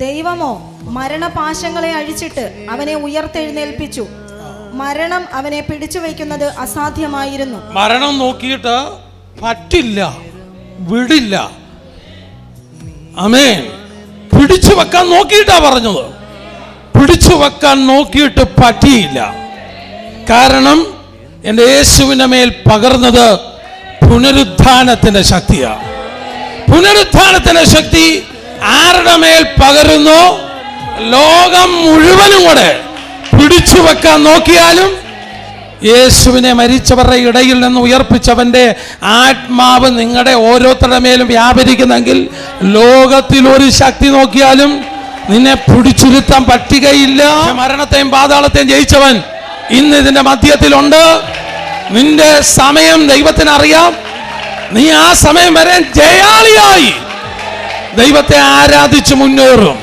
ദൈവമോ മരണപാശങ്ങളെ അഴിച്ചിട്ട് അവനെ ഉയർത്തെഴുന്നേൽപ്പിച്ചു. മരണം അവനെ പിടിച്ചു വയ്ക്കുന്നത് അസാധ്യമായിരുന്നു. മരണം നോക്കിയിട്ട് പറ്റില്ല, വിടില്ല. ആമേൻ. പിടിച്ചു വെക്കാൻ നോക്കിയിട്ടാ പറഞ്ഞത്. പിടിച്ചു വെക്കാൻ നോക്കിയിട്ട് പറ്റിയില്ല. കാരണം എൻ്റെ യേശുവിന്റെ മേൽ പകർന്നത് പുനരുത്ഥാനത്തിന്റെ ശക്തിയാണ്. പുനരുത്ഥാനത്തിന്റെ ശക്തി ആരുടെ മേൽ പകരുന്നു? ലോകം മുഴുവനും കൂടെ പിടിച്ചു വെക്കാൻ നോക്കിയാലും യേശുവിനെ മരിച്ചവരുടെ ഇടയിൽ നിന്ന് ഉയർപ്പിച്ചവന്റെ ആത്മാവ് നിങ്ങളുടെ ഓരോരുത്തരുടെ മേലും വ്യാപരിക്കുന്നെങ്കിൽ ലോകത്തിൽ ഒരു ശക്തി നോക്കിയാലും നിന്നെ പിടിച്ചിരുത്താൻ പറ്റുകയില്ല. മരണത്തെയും പാതാളത്തെയും ജയിച്ചവൻ ഇന്ന് ഇതിന്റെ മധ്യത്തിലുണ്ട്. നിന്റെ സമയം ദൈവത്തിന് അറിയാം. നീ ആ സമയം വരെ ജയാളിയായി ദൈവത്തെ ആരാധിച്ച് മുന്നേറും.